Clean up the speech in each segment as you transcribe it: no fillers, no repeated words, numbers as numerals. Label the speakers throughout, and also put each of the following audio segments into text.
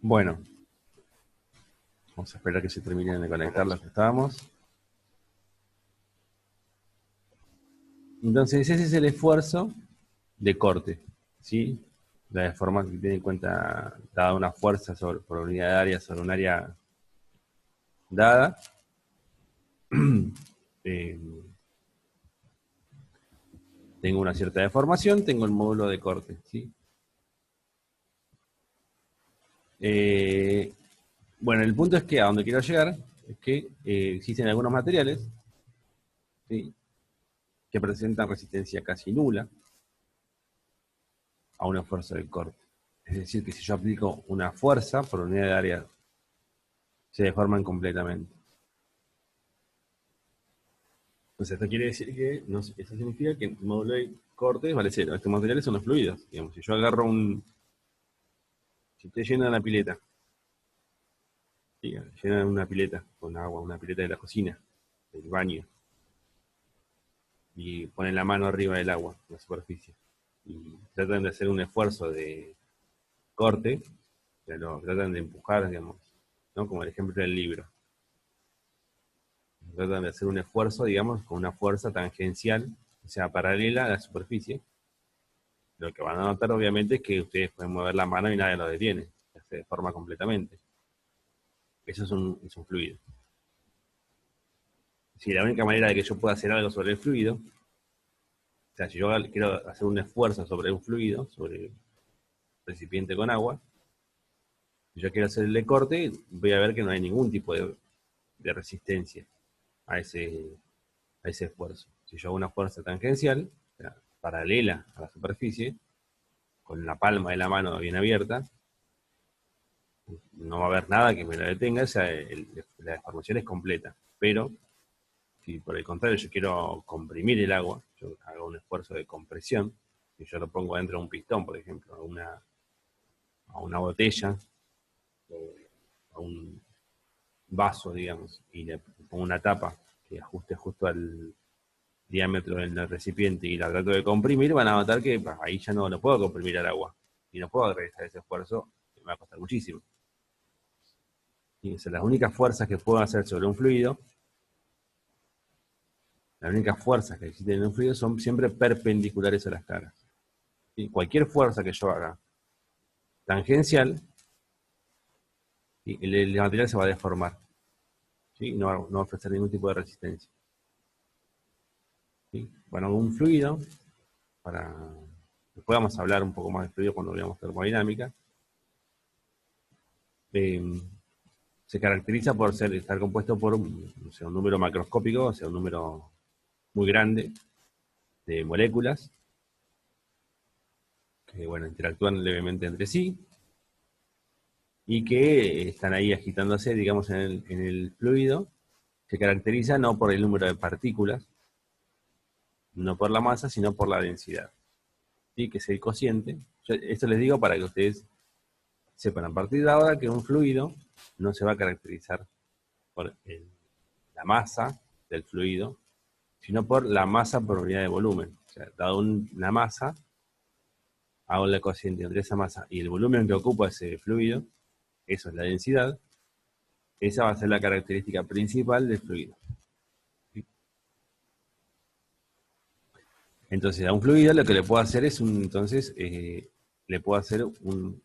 Speaker 1: Bueno, vamos a esperar que se terminen de conectar los que estábamos. Entonces, ese es el esfuerzo de corte, ¿sí? La deformación que tiene en cuenta, dada una fuerza por unidad de área sobre un área dada. Tengo una cierta deformación, tengo el módulo de corte, ¿sí? Bueno, el punto es que a donde quiero llegar es que existen algunos materiales, ¿sí?, que presentan resistencia casi nula a un esfuerzo de corte. Es decir, que si yo aplico una fuerza por unidad de área, se deforman completamente. Entonces esto quiere decir que eso significa que el módulo de corte vale cero. Estos materiales son los fluidos. Digamos, si yo agarro si estoy lleno de una pileta, ¿sí?, llena una pileta con agua, una pileta de la cocina, del baño, y ponen la mano arriba del agua, en la superficie, y tratan de hacer un esfuerzo de corte, pero tratan de empujar, digamos, ¿no? Como el ejemplo del libro. Tratan de hacer un esfuerzo, digamos, con una fuerza tangencial, o sea, paralela a la superficie. Lo que van a notar, obviamente, es que ustedes pueden mover la mano y nadie lo detiene, se deforma completamente. Eso es un fluido. Si la única manera de que yo pueda hacer algo sobre el fluido, o sea, si yo quiero hacer un esfuerzo sobre un fluido, sobre un recipiente con agua, si yo quiero hacerle corte, voy a ver que no hay ningún tipo de resistencia a ese esfuerzo. Si yo hago una fuerza tangencial, o sea, paralela a la superficie, con la palma de la mano bien abierta, no va a haber nada que me la detenga, o sea, la deformación es completa. Pero, si por el contrario yo quiero comprimir el agua, yo hago un esfuerzo de compresión, y yo lo pongo dentro de un pistón, por ejemplo, a una botella, o a un vaso, digamos, y le pongo una tapa que ajuste justo al diámetro del recipiente y la trato de comprimir, van a notar que ahí ya no lo puedo comprimir al agua. Y no puedo realizar ese esfuerzo, que me va a costar muchísimo. Y o sea, las únicas fuerzas que puedo hacer sobre un fluido, las únicas fuerzas que existen en un fluido son siempre perpendiculares a las caras. ¿Sí? Cualquier fuerza que yo haga tangencial, ¿sí?, el material se va a deformar. ¿Sí? No va a ofrecer ningún tipo de resistencia. ¿Sí? Bueno, un fluido, después vamos a hablar un poco más de fluido cuando veamos termodinámica, se caracteriza por estar compuesto por un número macroscópico, o sea, un número muy grande de moléculas que, bueno, interactúan levemente entre sí y que están ahí agitándose, digamos, en el fluido. Se caracteriza no por el número de partículas, no por la masa, sino por la densidad, ¿sí?, que es el cociente. Esto les digo para que ustedes sepan a partir de ahora que un fluido no se va a caracterizar por la masa del fluido, sino por la masa por unidad de volumen. O sea, dado una masa, hago la cociente entre esa masa y el volumen que ocupa ese fluido, eso es la densidad, esa va a ser la característica principal del fluido. ¿Sí? Entonces, a un fluido lo que le puedo hacer es le puedo hacer un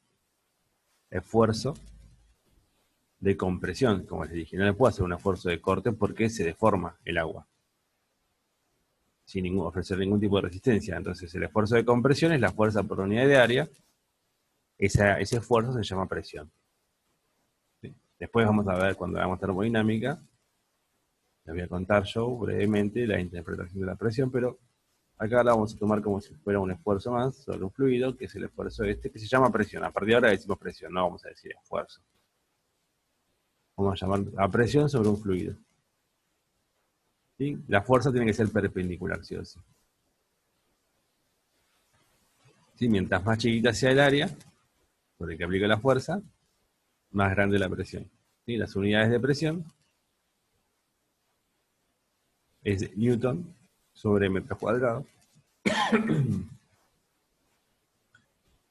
Speaker 1: esfuerzo de compresión, como les dije. No le puedo hacer un esfuerzo de corte porque se deforma el agua, sin ofrecer ningún tipo de resistencia. Entonces, el esfuerzo de compresión es la fuerza por unidad de área. Ese esfuerzo se llama presión. ¿Sí? Después vamos a ver, cuando hagamos termodinámica, les voy a contar yo brevemente la interpretación de la presión, pero acá la vamos a tomar como si fuera un esfuerzo más sobre un fluido, que es el esfuerzo que se llama presión. A partir de ahora decimos presión, no vamos a decir esfuerzo. Vamos a llamar a presión sobre un fluido. ¿Sí? La fuerza tiene que ser perpendicular, sí o sí. ¿Sí? Mientras más chiquita sea el área por el que aplico la fuerza, más grande la presión. ¿Sí? Las unidades de presión es Newton sobre metro cuadrado.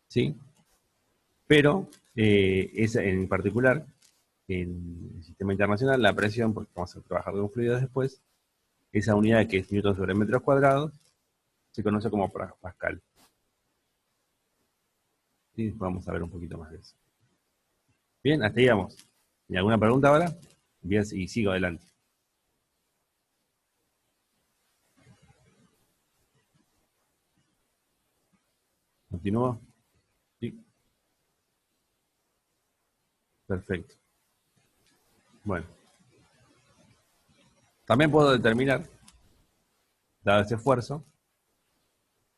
Speaker 1: ¿Sí? Pero En particular, en el sistema internacional, la presión, porque vamos a trabajar con fluidos después, esa unidad que es newton sobre metros cuadrados, se conoce como Pascal. ¿Sí? Vamos a ver un poquito más de eso. Bien, hasta ahí vamos. ¿Y alguna pregunta ahora? Bien, y sigo adelante. ¿Continúo? Sí. Perfecto. Bueno. También puedo determinar, dado ese esfuerzo,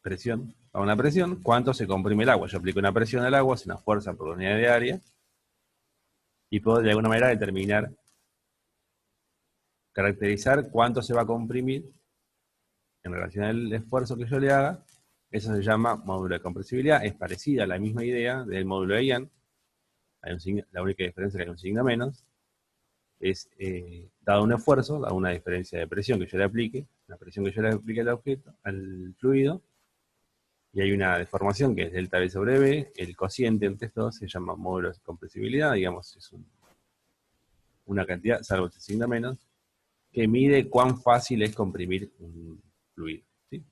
Speaker 1: presión, a una presión, cuánto se comprime el agua. Yo aplico una presión al agua, es una fuerza por unidad de área, y puedo de alguna manera determinar, caracterizar cuánto se va a comprimir en relación al esfuerzo que yo le haga. Eso se llama módulo de compresibilidad, es parecida a la misma idea del módulo de Young. La única diferencia es que hay un signo menos, es dado un esfuerzo, dado una diferencia de presión que yo le aplique, la presión que yo le aplique al objeto, al fluido, y hay una deformación que es delta V sobre V, el cociente entre estos se llama módulo de compresibilidad, digamos, es una cantidad, salvo que se signa menos, que mide cuán fácil es comprimir un fluido. ¿Sí?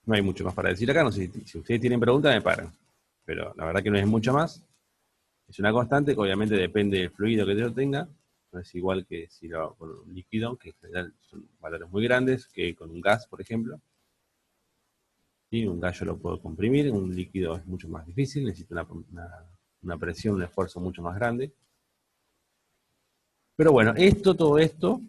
Speaker 1: No hay mucho más para decir acá, no sé si ustedes tienen preguntas me paran, pero la verdad que no es mucho más. Es una constante que obviamente depende del fluido que yo tenga, no es igual que si lo hago con un líquido, que en general son valores muy grandes, que con un gas, por ejemplo. ¿Sí? Un gas yo lo puedo comprimir, un líquido es mucho más difícil, necesita una presión, un esfuerzo mucho más grande. Pero bueno, todo esto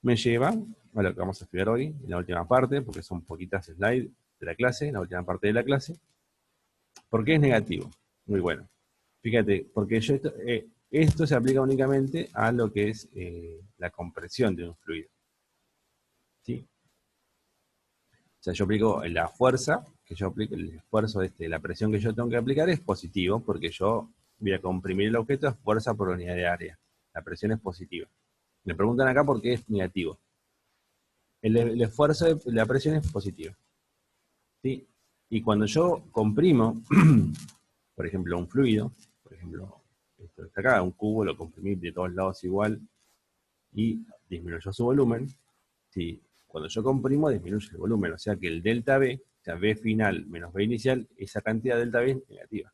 Speaker 1: me lleva a lo que vamos a estudiar hoy, en la última parte, porque son poquitas slides de la clase, la última parte de la clase. ¿Por qué es negativo? Muy bueno. Fíjate, porque esto se aplica únicamente a lo que es la compresión de un fluido. ¿Sí? O sea, yo aplico la fuerza, que yo aplico, el esfuerzo, la presión que yo tengo que aplicar es positivo, porque yo voy a comprimir el objeto a fuerza por unidad de área. La presión es positiva. Me preguntan acá por qué es negativo. El esfuerzo de la presión es positivo. ¿Sí? Y cuando yo comprimo, por ejemplo, un fluido, por ejemplo, esto de acá, un cubo, lo comprimí de todos lados igual y disminuyó su volumen, ¿sí? Cuando yo comprimo disminuye el volumen, o sea que el delta V, o sea, V final menos V inicial, esa cantidad de delta V es negativa.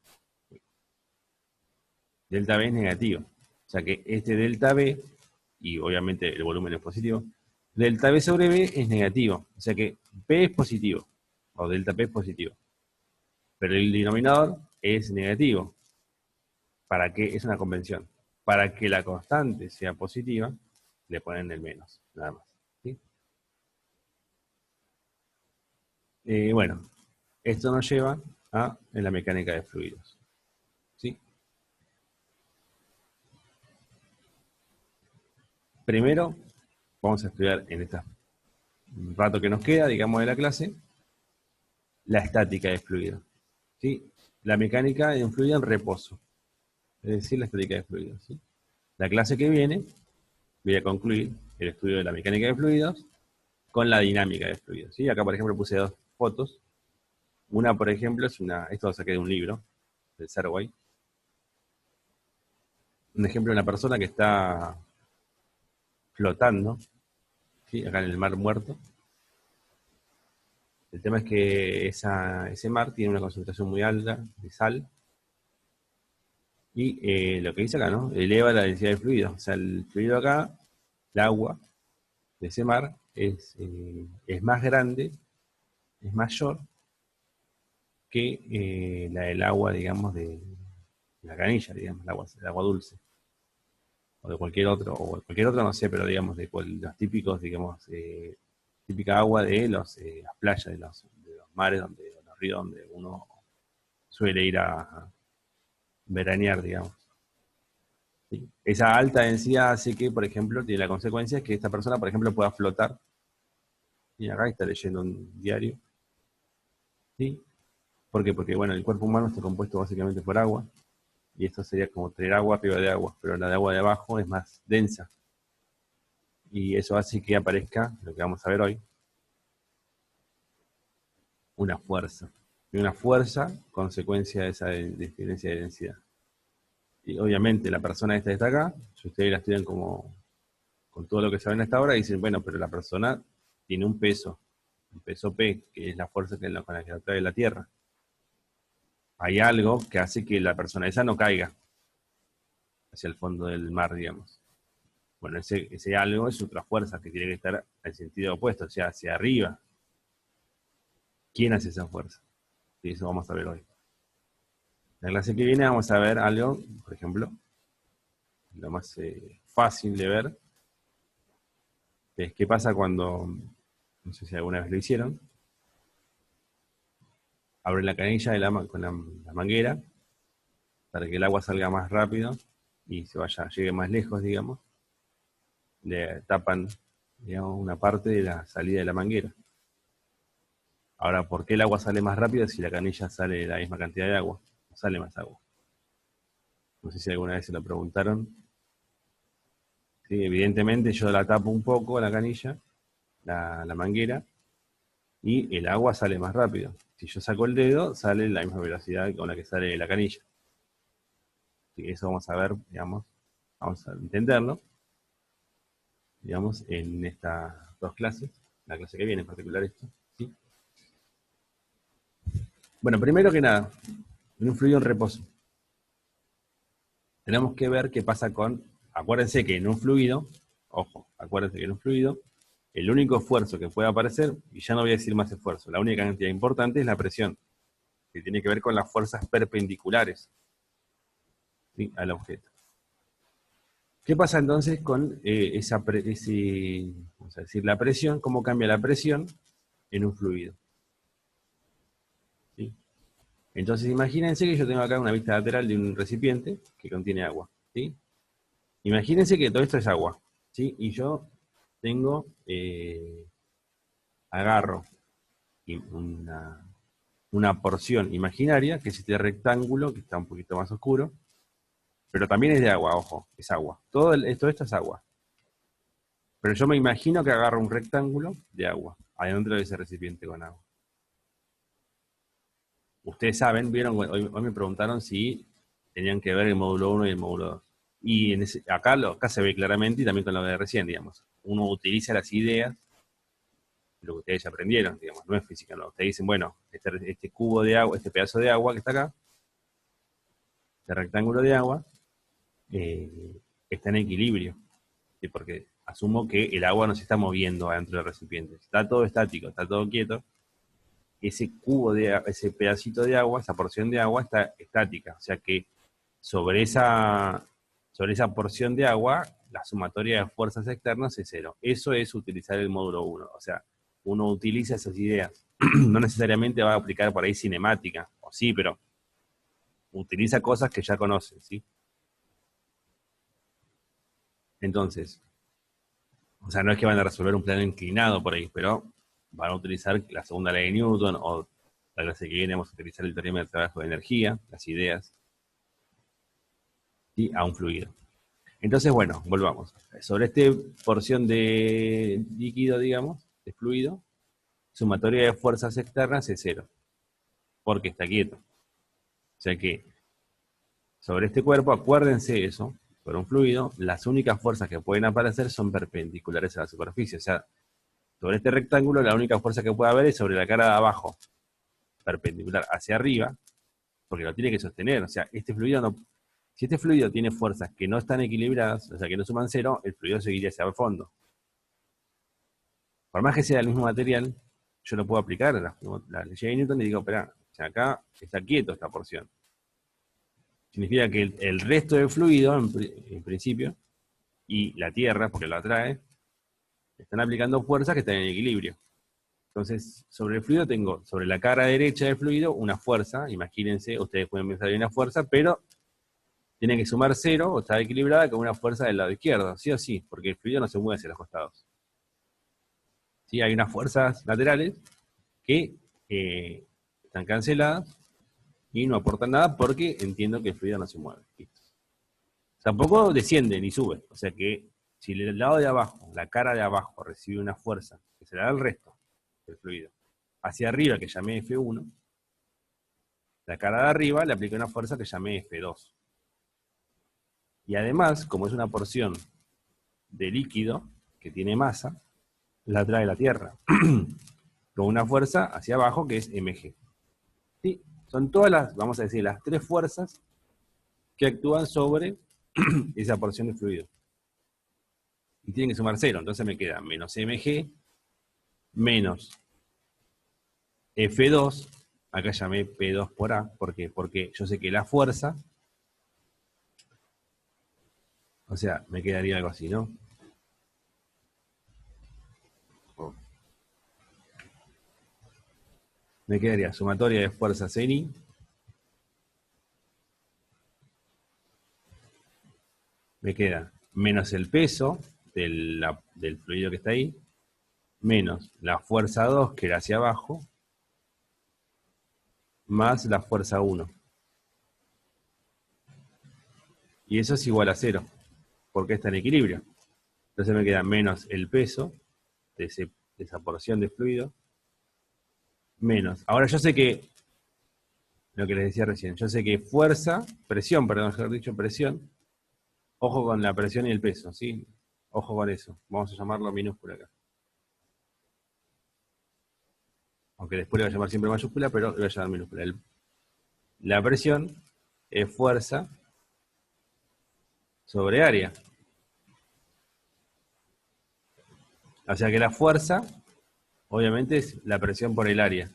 Speaker 1: Delta V es negativo. O sea que este delta V, y obviamente el volumen es positivo, delta V sobre V es negativo. O sea que P es positivo, o delta P es positivo. Pero el denominador es negativo. ¿Para qué? Es una convención. Para que la constante sea positiva, le ponen el menos, nada más. ¿Sí? Bueno, esto nos lleva a en la mecánica de fluidos. ¿Sí? Primero, vamos a estudiar en este rato que nos queda, digamos, de la clase, la estática de fluido. ¿Sí? La mecánica de un fluido en reposo. Es decir, la estática de fluidos. ¿Sí? La clase que viene, voy a concluir el estudio de la mecánica de fluidos con la dinámica de fluidos. ¿Sí? Acá, por ejemplo, puse dos fotos. Una, por ejemplo, esto lo saqué de un libro, del Serway. Un ejemplo de una persona que está flotando, ¿sí? Acá en el mar muerto. El tema es que ese mar tiene una concentración muy alta de sal, y lo que dice acá, ¿no? Eleva la densidad de fluido. O sea, el fluido acá, el agua de ese mar, es más grande, es mayor que la del agua, digamos, de la canilla, digamos, el agua dulce. O de cualquier otro no sé, pero digamos, los típicos, digamos, típica agua de las playas, de los mares, de los ríos donde uno suele ir a veranear, digamos. ¿Sí? Esa alta densidad hace que, por ejemplo, tiene la consecuencia que esta persona, por ejemplo, pueda flotar. Y acá está leyendo un diario. ¿Sí? ¿Por qué? Porque, bueno, el cuerpo humano está compuesto básicamente por agua. Y esto sería como tener agua arriba de agua. Pero la de agua de abajo es más densa. Y eso hace que aparezca, lo que vamos a ver hoy, una fuerza. y una fuerza consecuencia de esa diferencia de densidad. Y obviamente la persona esta está acá, si ustedes la estudian como con todo lo que saben hasta ahora, dicen, bueno, pero la persona tiene un peso P, que es la fuerza con la que atrae la Tierra. Hay algo que hace que la persona esa no caiga hacia el fondo del mar, digamos. Bueno, ese algo es otra fuerza que tiene que estar en sentido opuesto, o sea, hacia arriba. ¿Quién hace esa fuerza? Y eso vamos a ver hoy. En la clase que viene vamos a ver algo, por ejemplo, lo más fácil de ver, es qué pasa cuando, no sé si alguna vez lo hicieron, abren la canilla con la manguera para que el agua salga más rápido y llegue más lejos, digamos. Le tapan, digamos, una parte de la salida de la manguera. Ahora, ¿por qué el agua sale más rápido si la canilla sale la misma cantidad de agua? No sale más agua. No sé si alguna vez se lo preguntaron. Sí, evidentemente yo la tapo un poco, la canilla, la manguera, y el agua sale más rápido. Si yo saco el dedo, sale la misma velocidad con la que sale la canilla. Así que eso vamos a ver, digamos, vamos a entenderlo, digamos, en estas dos clases, la clase que viene en particular esto. ¿Sí? Bueno, primero que nada, en un fluido en reposo, tenemos que ver qué pasa acuérdense que en un fluido, ojo, acuérdense que en un fluido, el único esfuerzo que puede aparecer, y ya no voy a decir más esfuerzo, la única cantidad importante es la presión, que tiene que ver con las fuerzas perpendiculares, ¿sí?, al objeto. ¿Qué pasa entonces con vamos a decir, la presión? ¿Cómo cambia la presión en un fluido? ¿Sí? Entonces imagínense que yo tengo acá una vista lateral de un recipiente que contiene agua. ¿Sí? Imagínense que todo esto es agua. ¿Sí? Y yo tengo, agarro una porción imaginaria, que es este rectángulo, que está un poquito más oscuro, pero también es de agua, ojo, es agua. Todo esto es agua. Pero yo me imagino que agarro un rectángulo de agua, adentro de ese recipiente con agua. Ustedes saben, vieron, hoy me preguntaron si tenían que ver el módulo 1 y el módulo 2. Y acá se ve claramente, y también con lo de recién, digamos. Uno utiliza las ideas de lo que ustedes ya aprendieron, digamos, no es física, no. Ustedes dicen, bueno, este cubo de agua, este pedazo de agua que está acá, este rectángulo de agua, está en equilibrio. ¿Sí? Porque asumo que el agua no se está moviendo adentro del recipiente. Está todo estático, está todo quieto. Ese ese pedacito de agua, esa porción de agua está estática. O sea que sobre esa porción de agua, la sumatoria de fuerzas externas es cero. Eso es utilizar el módulo 1. O sea, uno utiliza esas ideas. No necesariamente va a aplicar por ahí cinemática, o sí, pero utiliza cosas que ya conocen, ¿sí? Entonces, o sea, no es que van a resolver un plano inclinado por ahí, pero van a utilizar la segunda ley de Newton, o la clase que viene vamos a utilizar el teorema del trabajo de energía, las ideas, ¿sí?, a un fluido. Entonces, bueno, volvamos. Sobre esta porción de líquido, digamos, de fluido, sumatoria de fuerzas externas es cero, porque está quieto. O sea que, sobre este cuerpo, acuérdense eso, sobre un fluido, las únicas fuerzas que pueden aparecer son perpendiculares a la superficie. O sea, sobre este rectángulo, la única fuerza que puede haber es sobre la cara de abajo, perpendicular hacia arriba, porque lo tiene que sostener. O sea, este fluido no. Si este fluido tiene fuerzas que no están equilibradas, o sea, que no suman cero, el fluido seguiría hacia el fondo. Por más que sea el mismo material, yo lo puedo aplicar a la ley de Newton y digo, espera, o sea, acá está quieto esta porción. Significa que el resto del fluido, en principio, y la Tierra, porque lo atrae, están aplicando fuerzas que están en equilibrio. Entonces, sobre el fluido tengo, sobre la cara derecha del fluido, una fuerza. Imagínense, ustedes pueden pensar en una fuerza, pero tiene que sumar cero, o está equilibrada con una fuerza del lado izquierdo, sí o sí, porque el fluido no se mueve hacia los costados. ¿Sí? Hay unas fuerzas laterales que están canceladas y no aportan nada porque entiendo que el fluido no se mueve. ¿Listo? Tampoco desciende ni sube, o sea que si el lado de abajo, la cara de abajo, recibe una fuerza que se le da al resto del fluido, hacia arriba, que llamé F1, la cara de arriba le apliqué una fuerza que llamé F2. Y además, como es una porción de líquido que tiene masa, la trae la Tierra, con una fuerza hacia abajo que es mg. ¿Sí? Son todas las, vamos a decir, las tres fuerzas que actúan sobre esa porción de fluido. Y tienen que sumar 0, entonces me queda menos mg, menos F2, acá llamé P2 por A, ¿por qué? Porque yo sé que la fuerza, o sea, me quedaría algo así, ¿no? Me quedaría sumatoria de fuerzas en I, me queda menos el peso del fluido que está ahí, menos la fuerza 2, que era hacia abajo, más la fuerza 1. Y eso es igual a 0, porque está en equilibrio. Entonces me queda menos el peso de esa porción de fluido, menos. Ahora yo sé que, lo que les decía recién, yo sé que fuerza, presión, perdón, mejor dicho, presión, ojo con la presión y el peso, ¿sí? Ojo con eso. Vamos a llamarlo minúscula acá. Aunque después le voy a llamar siempre mayúscula, pero le voy a llamar minúscula. La presión es fuerza sobre área. O sea que la fuerza, obviamente, es la presión por el área.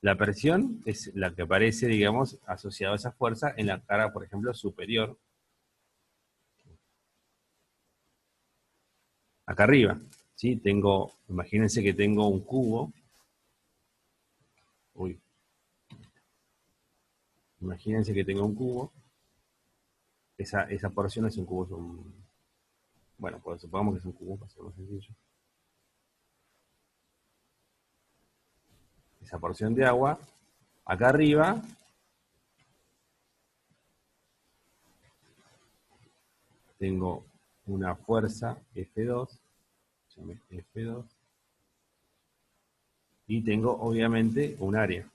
Speaker 1: La presión es la que aparece, digamos, asociada a esa fuerza en la cara, por ejemplo, superior. Acá arriba, ¿sí? Imagínense que tengo un cubo. Uy. Imagínense que tengo un cubo. Esa porción es un cubo. Bueno, pues supongamos que es un cubo, para ser más sencillo. Esa porción de agua. Acá arriba tengo una fuerza F2. F2. Y tengo, obviamente, un área.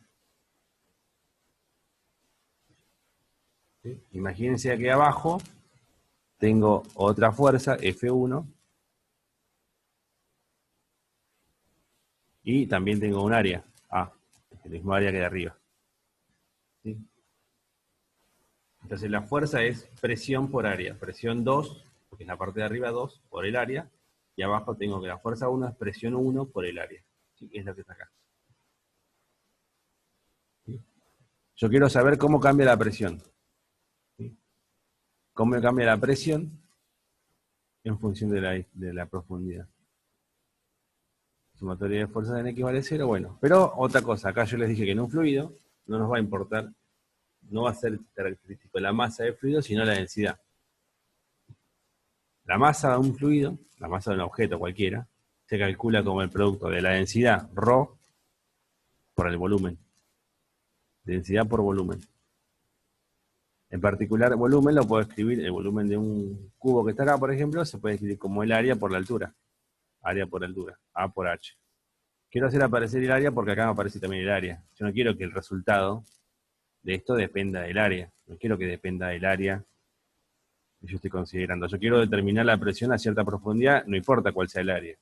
Speaker 1: ¿Sí? Imagínense aquí abajo tengo otra fuerza, F1, y también tengo un área, A, el mismo área que de arriba. ¿Sí? Entonces la fuerza es presión por área, presión 2, porque es la parte de arriba 2, por el área, y abajo tengo que la fuerza 1 es presión 1 por el área. ¿Sí? Es lo que está acá. ¿Sí? Yo quiero saber cómo cambia la presión. ¿Sí? ¿Cómo cambia la presión? En función de la profundidad. Sumatoria de fuerzas en X vale 0, bueno. Pero otra cosa, acá yo les dije que en un fluido no nos va a importar, no va a ser característico la masa del fluido, sino la densidad. La masa de un fluido, la masa de un objeto cualquiera, se calcula como el producto de la densidad, ρ, por el volumen. Densidad por volumen. En particular, volumen lo puedo escribir, el volumen de un cubo que está acá, por ejemplo, se puede escribir como el área por la altura. Área por altura, A por H. Quiero hacer aparecer el área porque acá me aparece también el área. Yo no quiero que el resultado de esto dependa del área. No quiero que dependa del área que yo estoy considerando. Yo quiero determinar la presión a cierta profundidad, no importa cuál sea el área.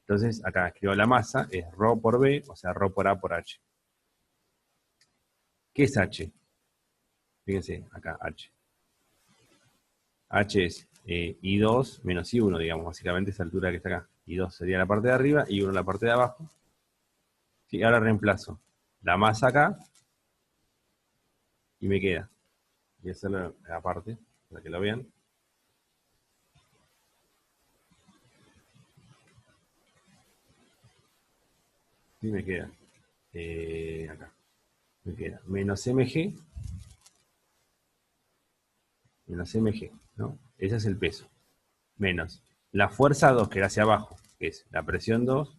Speaker 1: Entonces, acá escribo la masa, es ρ por B, o sea, ρ por A por H. ¿Qué es H? Fíjense, acá, H. H es I2 menos I1, digamos, básicamente esa altura que está acá. I2 sería la parte de arriba, I1 la parte de abajo. Sí, ahora reemplazo la masa acá y me queda. Voy a hacerlo aparte, para que lo vean. Y me queda acá. Me queda menos mg, ¿no? Ese es el peso. Menos la fuerza 2, que era hacia abajo, que es la presión 2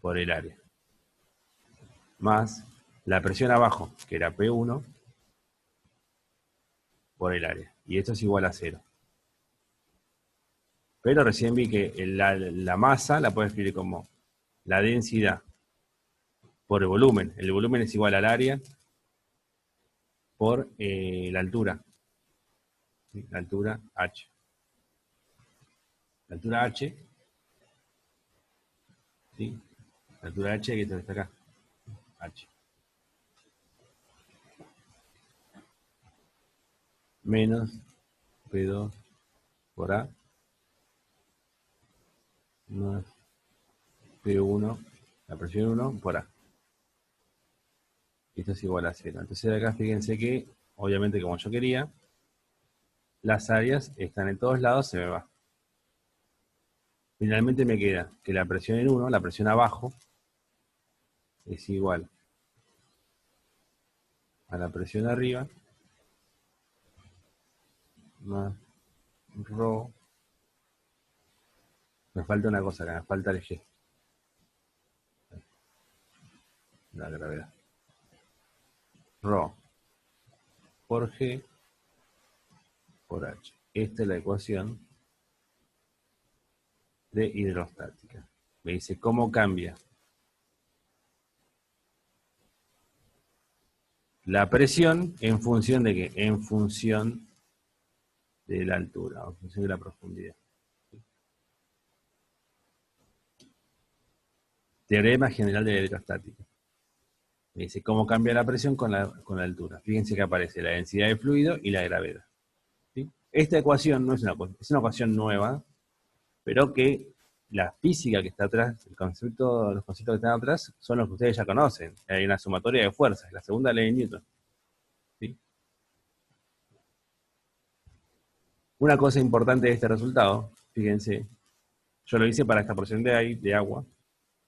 Speaker 1: por el área. Más la presión abajo, que era P1 por el área. Y esto es igual a 0. Pero recién vi que la masa la puedo escribir como la densidad por el volumen. El volumen es igual al área por la altura. ¿Sí? La altura H. La altura H, ¿sí? La altura H que está acá. H. Menos P2 por A más P1, la presión 1 por A. Esto es igual a 0. Entonces acá fíjense que, obviamente como yo quería, las áreas están en todos lados, se me va. Finalmente me queda que la presión en 1, la presión abajo, es igual a la presión arriba, más ρ. Me falta una cosa acá, me falta el G. La gravedad. Ρ por G por H. Esta es la ecuación de hidrostática. Me dice cómo cambia la presión en función de qué? En función de la altura, o en función de la profundidad. Teorema general de la hidrostática. Me dice cómo cambia la presión con la altura. Fíjense que aparece la densidad de fluido y la gravedad. ¿Sí? Esta ecuación no es una ecuación nueva, pero que la física que está atrás, los conceptos que están atrás, son los que ustedes ya conocen. Hay una sumatoria de fuerzas, la segunda ley de Newton. ¿Sí? Una cosa importante de este resultado, fíjense, yo lo hice para esta porción de agua,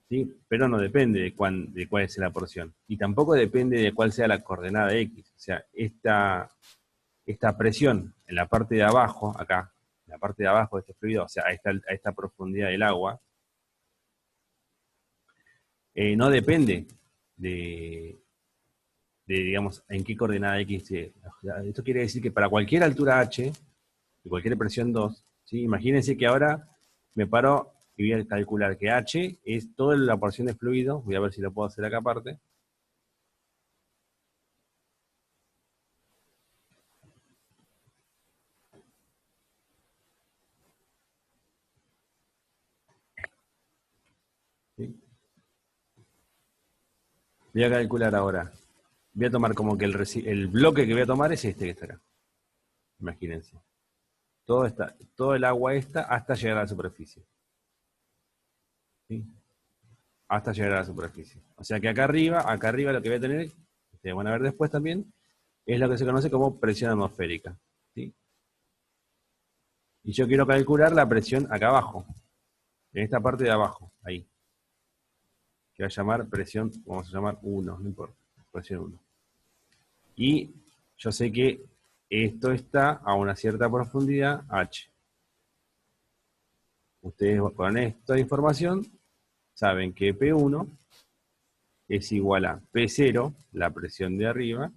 Speaker 1: ¿sí? Pero no depende de cuál sea la porción. Y tampoco depende de cuál sea la coordenada X. O sea, esta presión en la parte de abajo, acá, en la parte de abajo de este fluido, o sea, a esta profundidad del agua, no depende digamos, en qué coordenada X. Esto quiere decir que para cualquier altura H, y cualquier presión 2, ¿sí? Imagínense que ahora me paro y voy a calcular que H es toda la porción de fluido, voy a ver si lo puedo hacer acá aparte. ¿Sí? Voy a calcular ahora. Voy a tomar como que el bloque que voy a tomar es este que está acá. Imagínense. Todo el agua esta hasta llegar a la superficie. ¿Sí? Hasta llegar a la superficie. O sea que acá arriba lo que voy a tener, ustedes van a ver después también, es lo que se conoce como presión atmosférica. ¿Sí? Y yo quiero calcular la presión acá abajo, en esta parte de abajo, ahí. Que va a llamar presión, vamos a llamar 1, no importa, presión 1. Y yo sé que esto está a una cierta profundidad, H. Ustedes con esta información saben que P1 es igual a P0, la presión de arriba,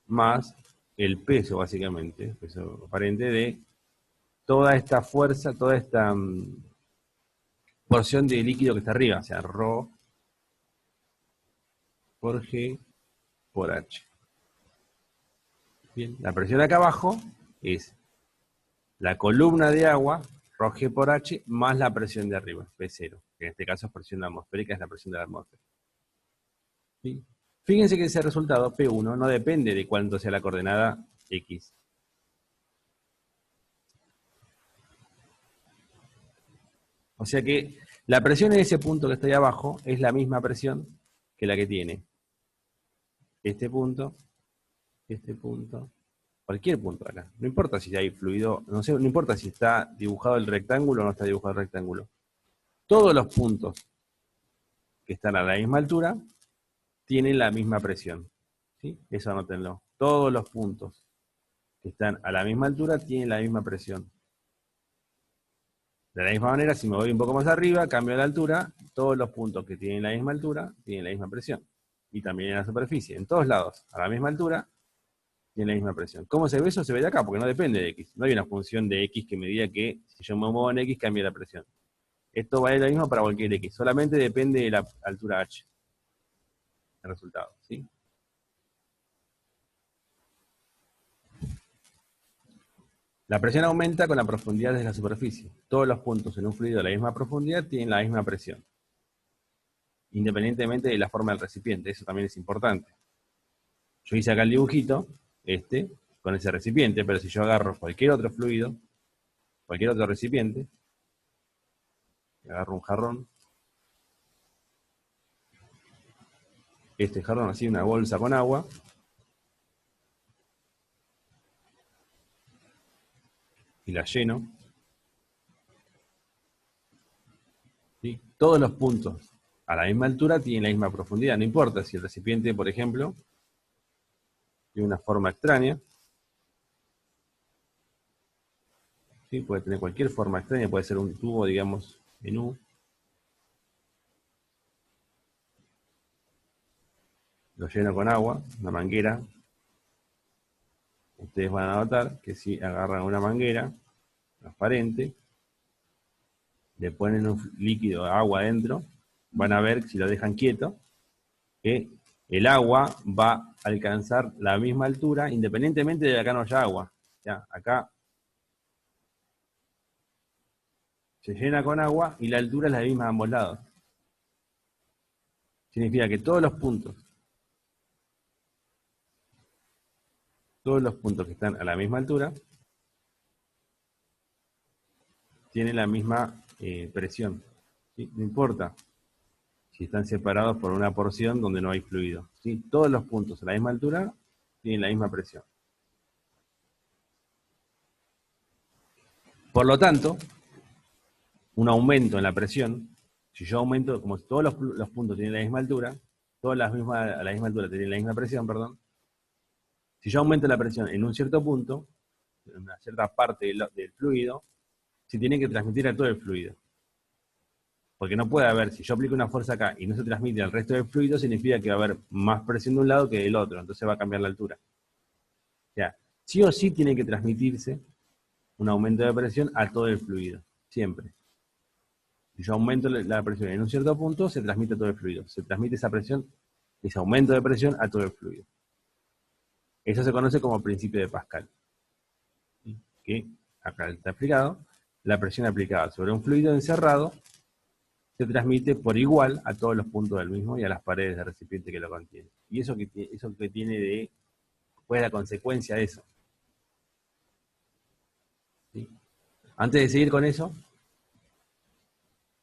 Speaker 1: más el peso, básicamente, el peso aparente de toda esta fuerza, toda esta porción de líquido que está arriba, o sea, ρ por G por H. Bien, la presión acá abajo es la columna de agua, ρg por H, más la presión de arriba, P0, que en este caso es presión atmosférica, es la presión de la atmósfera. ¿Sí? Fíjense que ese resultado, P1, no depende de cuánto sea la coordenada X. O sea que la presión en ese punto que está ahí abajo es la misma presión que la que tiene este punto, cualquier punto acá. No importa si hay fluido, no importa si está dibujado el rectángulo o no está dibujado el rectángulo. Todos los puntos que están a la misma altura tienen la misma presión. ¿Sí? Eso anótenlo. Todos los puntos que están a la misma altura tienen la misma presión. De la misma manera, si me voy un poco más arriba, cambio la altura, todos los puntos que tienen la misma altura tienen la misma presión. Y también en la superficie, en todos lados, a la misma altura, tienen la misma presión. ¿Cómo se ve eso? Se ve de acá, porque no depende de X. No hay una función de X que me diga que si yo me muevo en X, cambia la presión. Esto vale lo mismo para cualquier X, solamente depende de la altura H, el resultado, ¿sí? La presión aumenta con la profundidad de la superficie. Todos los puntos en un fluido de la misma profundidad tienen la misma presión, independientemente de la forma del recipiente. Eso también es importante. Yo hice acá el dibujito, con ese recipiente, pero si yo agarro cualquier otro fluido, cualquier otro recipiente, agarro un jarrón, este jarrón así, una bolsa con agua, y la lleno, ¿sí? Todos los puntos a la misma altura tienen la misma profundidad, no importa si el recipiente, por ejemplo, tiene una forma extraña, ¿sí? Puede tener cualquier forma extraña, puede ser un tubo, digamos, en U. Lo lleno con agua, una manguera. Ustedes van a notar que si agarran una manguera transparente, le ponen un líquido, agua adentro, van a ver, si lo dejan quieto, que el agua va a alcanzar la misma altura, independientemente de que acá no haya agua. Ya, acá se llena con agua y la altura es la misma de ambos lados. Significa que todos los puntos que están a la misma altura, tienen la misma presión. ¿Sí? No importa si están separados por una porción donde no hay fluido, ¿sí? Todos los puntos a la misma altura tienen la misma presión. Por lo tanto, un aumento en la presión, si yo aumento, como todos los puntos tienen la misma altura, todas a la misma altura tienen la misma presión, perdón, si yo aumento la presión en un cierto punto, en una cierta parte del fluido, se tiene que transmitir a todo el fluido. Porque no puede haber, si yo aplico una fuerza acá y no se transmite al resto del fluido, significa que va a haber más presión de un lado que del otro, entonces va a cambiar la altura. O sea, sí o sí tiene que transmitirse un aumento de presión a todo el fluido, siempre. Si yo aumento la presión en un cierto punto, se transmite a todo el fluido. Se transmite esa presión, ese aumento de presión a todo el fluido. Eso se conoce como principio de Pascal. Que acá está explicado. La presión aplicada sobre un fluido encerrado se transmite por igual a todos los puntos del mismo y a las paredes del recipiente que lo contiene. Y eso que tiene de, ¿cuál es la consecuencia de eso? ¿Sí? Antes de seguir con eso,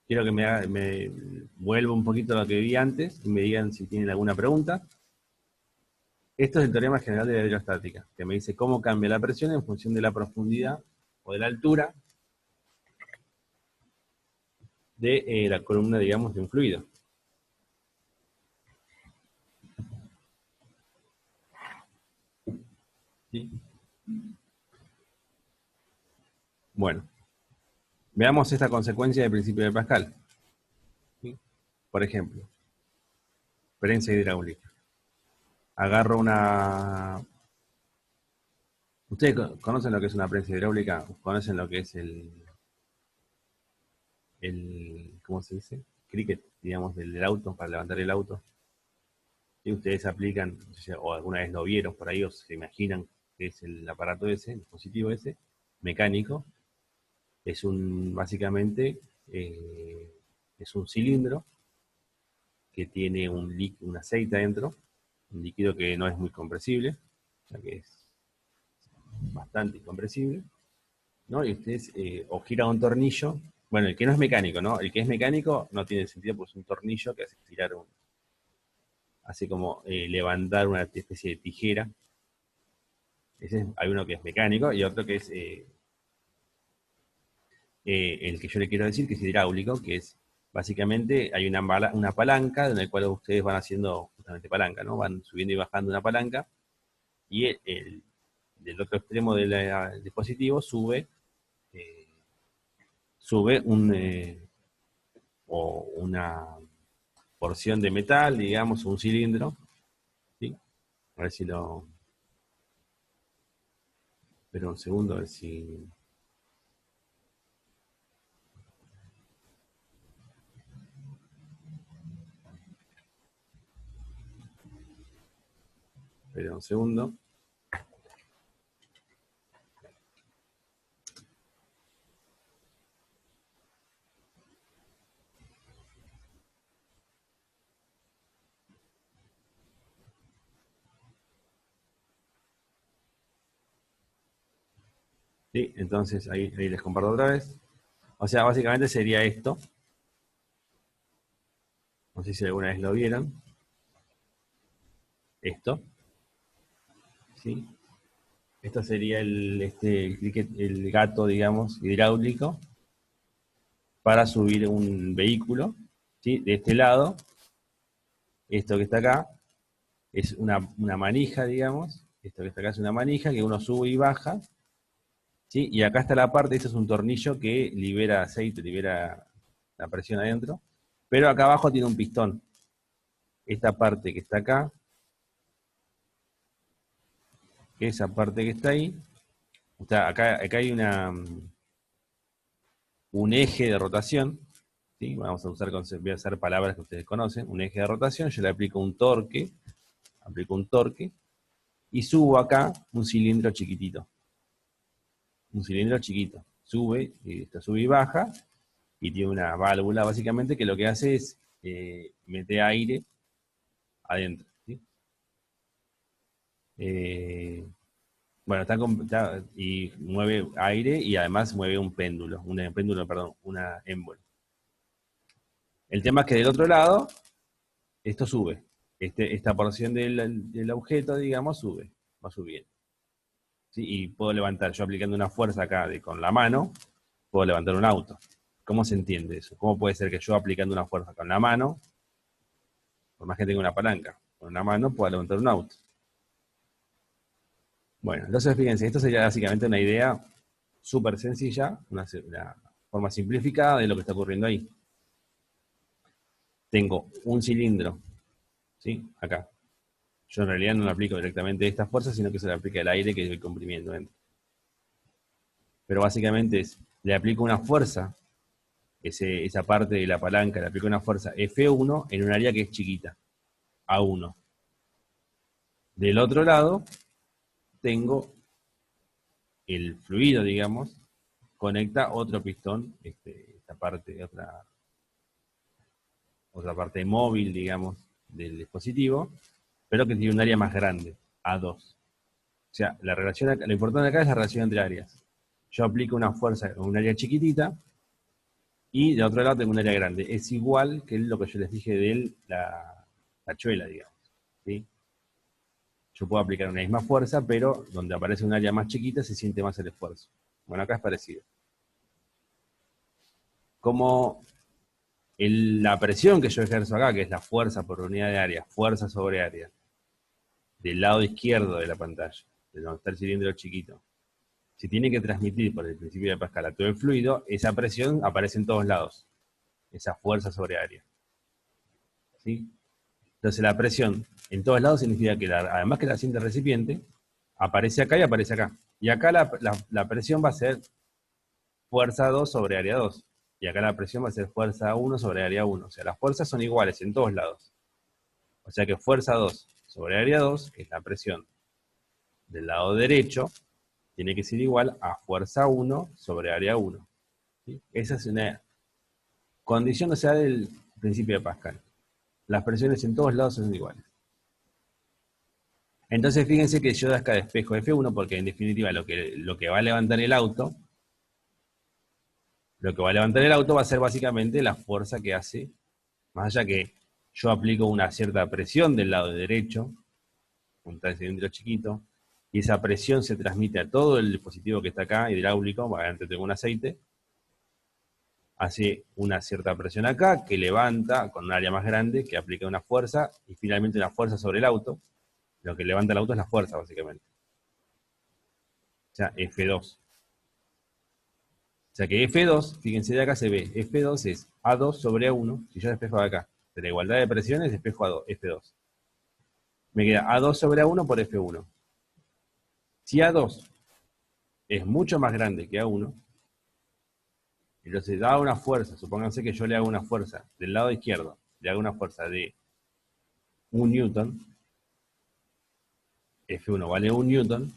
Speaker 1: quiero que me vuelva un poquito a lo que vi antes y me digan si tienen alguna pregunta. Esto es el teorema general de la hidrostática, que me dice cómo cambia la presión en función de la profundidad o de la altura de la columna, digamos, de un fluido. ¿Sí? Bueno, veamos esta consecuencia del principio de Pascal. ¿Sí? Por ejemplo, prensa hidráulica. Agarro una... ¿Ustedes conocen lo que es una prensa hidráulica? ¿Conocen lo que es ¿cómo se dice? Cricket, digamos, del auto, para levantar el auto. Y ustedes aplican, o alguna vez lo vieron por ahí, o se imaginan que es el aparato ese, el dispositivo ese, mecánico. Es básicamente, es un cilindro que tiene un aceite adentro, un líquido que no es muy compresible, o sea que es bastante incompresible, ¿no? Y ustedes, o giran un tornillo, bueno, el que no es mecánico, ¿no? El que es mecánico no tiene sentido, pues es un tornillo que hace girar así como levantar una especie de tijera. Hay uno que es mecánico y otro que es el que yo le quiero decir, que es hidráulico, que es básicamente hay una palanca en la cual ustedes van haciendo justamente palanca, ¿no? Van subiendo y bajando una palanca y del otro extremo del dispositivo eh, sube una porción de metal, digamos, un cilindro, ¿sí? A ver si lo... Espera un segundo, a ver si... Espera un segundo. ¿Sí? Entonces ahí les comparto otra vez. O sea, básicamente sería esto. No sé si alguna vez lo vieron. Esto. ¿Sí? Esto sería el gato, digamos, hidráulico para subir un vehículo. ¿Sí? De este lado, esto que está acá es una manija, digamos. Esto que está acá es una manija que uno sube y baja. ¿Sí? Y acá está la parte, esto es un tornillo que libera aceite, libera la presión adentro. Pero acá abajo tiene un pistón. Esta parte que está acá, esa parte que está ahí, acá hay un eje de rotación. ¿Sí? Vamos a voy a usar palabras que ustedes conocen. Un eje de rotación, yo le aplico un torque, y subo acá un cilindro chiquitito. Un cilindro chiquito. Sube, y esto sube y baja, y tiene una válvula básicamente que lo que hace es mete aire adentro. ¿Sí? Bueno, y mueve aire y además mueve un péndulo, una émbolo. El tema es que del otro lado, esto sube. Esta porción del objeto, digamos, sube, va subiendo. ¿Sí? Y puedo levantar, yo aplicando una fuerza acá con la mano, puedo levantar un auto. ¿Cómo se entiende eso? ¿Cómo puede ser que yo aplicando una fuerza con la mano, por más que tenga una palanca, con una mano pueda levantar un auto? Bueno, entonces fíjense, esto sería básicamente una idea súper sencilla, una forma simplificada de lo que está ocurriendo ahí. Tengo un cilindro, ¿sí? Acá. Yo en realidad no le aplico directamente esta fuerza, sino que se le aplica el aire que es el comprimiendo dentro. Pero básicamente le aplico una fuerza, esa parte de la palanca, le aplico una fuerza F1 en un área que es chiquita, A1. Del otro lado, tengo el fluido, digamos, conecta otro pistón, esta parte, otra parte móvil, digamos, del dispositivo, pero que tiene un área más grande, A2. O sea, lo importante acá es la relación entre áreas. Yo aplico una fuerza en un área chiquitita y de otro lado tengo un área grande. Es igual que lo que yo les dije de la tachuela, digamos. ¿Sí? Yo puedo aplicar una misma fuerza, pero donde aparece un área más chiquita se siente más el esfuerzo. Bueno, acá es parecido. Como la presión que yo ejerzo acá, que es la fuerza por unidad de área, fuerza sobre área, del lado izquierdo de la pantalla, de donde está el cilindro chiquito, si tiene que transmitir por el principio de Pascal a todo el fluido, esa presión aparece en todos lados, esa fuerza sobre área. ¿Sí? Entonces la presión en todos lados significa que además que la siente el recipiente, aparece acá y aparece acá. Y acá la presión va a ser fuerza 2 sobre área 2. Y acá la presión va a ser fuerza 1 sobre área 1. O sea, las fuerzas son iguales en todos lados. O sea que fuerza 2 sobre área 2, que es la presión del lado derecho, tiene que ser igual a fuerza 1 sobre área 1. ¿Sí? Esa es una condición, o sea, del principio de Pascal. Las presiones en todos lados son iguales. Entonces fíjense que yo de acá despejo F1 porque en definitiva lo que va a levantar el auto, va a ser básicamente la fuerza que hace, más allá que yo aplico una cierta presión del lado derecho, un tal cilindro chiquito, y esa presión se transmite a todo el dispositivo que está acá, hidráulico, antes tengo un aceite, hace una cierta presión acá, que levanta con un área más grande, que aplica una fuerza, y finalmente una fuerza sobre el auto. Lo que levanta el auto es la fuerza, básicamente. O sea, F2. O sea que F2, fíjense de acá se ve, F2 es A2 sobre A1, si yo despejo de acá, de la igualdad de presiones, despejo A2, F2. Me queda A2 sobre A1 por F1. Si A2 es mucho más grande que A1, entonces da una fuerza, supónganse que yo le hago una fuerza del lado izquierdo, le hago una fuerza de 1 newton, F1 vale 1 newton,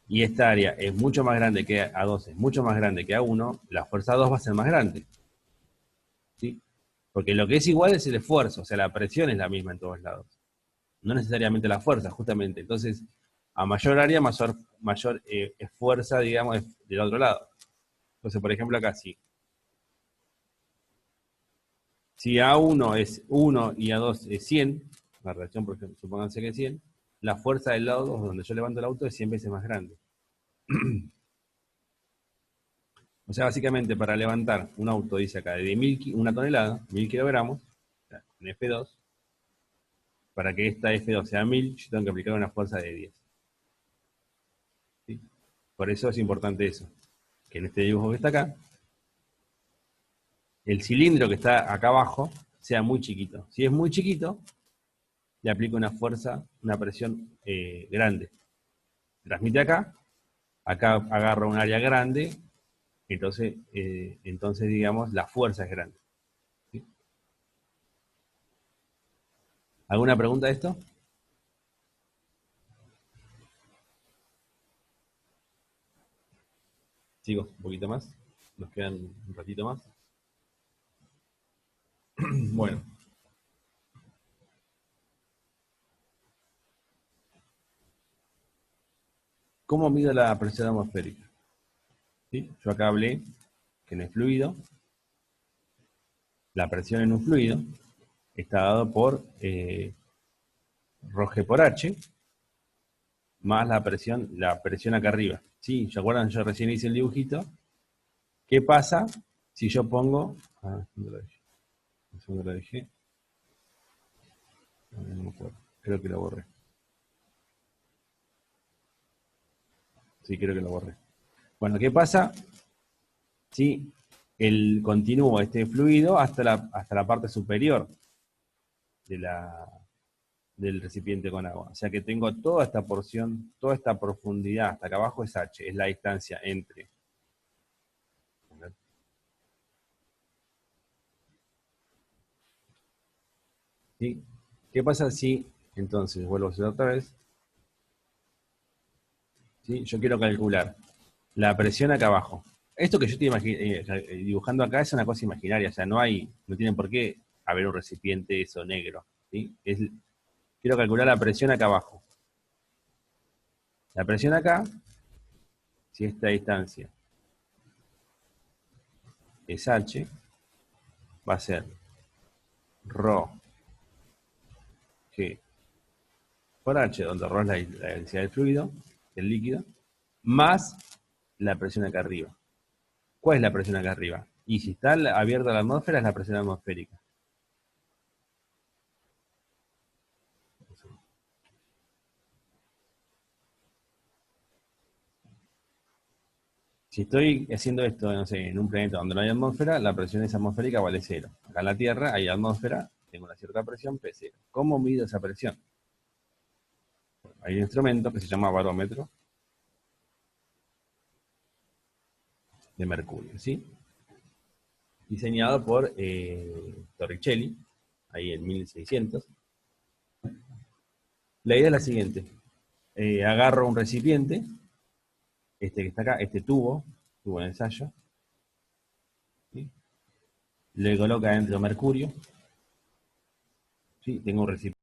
Speaker 1: y esta área es mucho más grande que A2, es mucho más grande que A1, la fuerza 2 va a ser más grande. ¿Sí? Porque lo que es igual es el esfuerzo, o sea, la presión es la misma en todos lados. No necesariamente la fuerza, justamente. Entonces, a mayor área, mayor fuerza, digamos, del otro lado. Entonces, por ejemplo, acá sí. Si A1 es 1 y A2 es 100, la relación, por ejemplo, supónganse que es 100, la fuerza del lado 2, donde yo levanto el auto, es 100 veces más grande. O sea, básicamente, para levantar un auto, dice acá, de 1 tonelada, 1000 kilogramos, o sea, en F2, para que esta F2 sea 1000, yo tengo que aplicar una fuerza de 10. ¿Sí? Por eso es importante eso, que en este dibujo que está acá, el cilindro que está acá abajo sea muy chiquito. Si es muy chiquito, le aplico una fuerza, una presión grande. Transmite acá, acá agarra un área grande, entonces digamos, la fuerza es grande. ¿Sí? ¿Alguna pregunta de esto? Sigo un poquito más. Nos quedan un ratito más. Bueno. ¿Cómo mido la presión atmosférica? ¿Sí? Yo acá hablé que en el fluido, la presión en un fluido está dado por ρg por h, más la presión acá arriba. ¿Sí? ¿Se acuerdan? Yo recién hice el dibujito. ¿Qué pasa si yo pongo... ¿dónde lo dejé? ¿Dónde lo dejé? No me acuerdo. Creo que lo borré. Sí, creo que lo borré. Bueno, ¿qué pasa si continúo este fluido hasta la parte superior de del recipiente con agua? O sea que tengo toda esta porción, toda esta profundidad, hasta acá abajo es h, es la distancia entre... ¿Sí? ¿Qué pasa si, entonces, vuelvo a hacer otra vez? ¿Sí? Yo quiero calcular la presión acá abajo. Esto que yo estoy dibujando acá es una cosa imaginaria, o sea, no tiene por qué haber un recipiente eso negro. ¿Sí? Quiero calcular la presión acá abajo. La presión acá, si esta distancia es h, va a ser ρ g por h, donde ρ es la densidad del fluido, del líquido, más la presión acá arriba. ¿Cuál es la presión acá arriba? Y si está abierta la atmósfera, es la presión atmosférica. Si estoy haciendo esto, no sé, en un planeta donde no hay atmósfera, la presión atmosférica vale 0. Acá en la Tierra hay atmósfera, tengo una cierta presión, P0. ¿Cómo mido esa presión? Hay un instrumento que se llama barómetro de mercurio, ¿sí? Diseñado por Torricelli, ahí en 1600. La idea es la siguiente. Agarro un recipiente, este que está acá, este tubo de ensayo, ¿sí? Le coloca dentro mercurio, ¿sí? Tengo un recipiente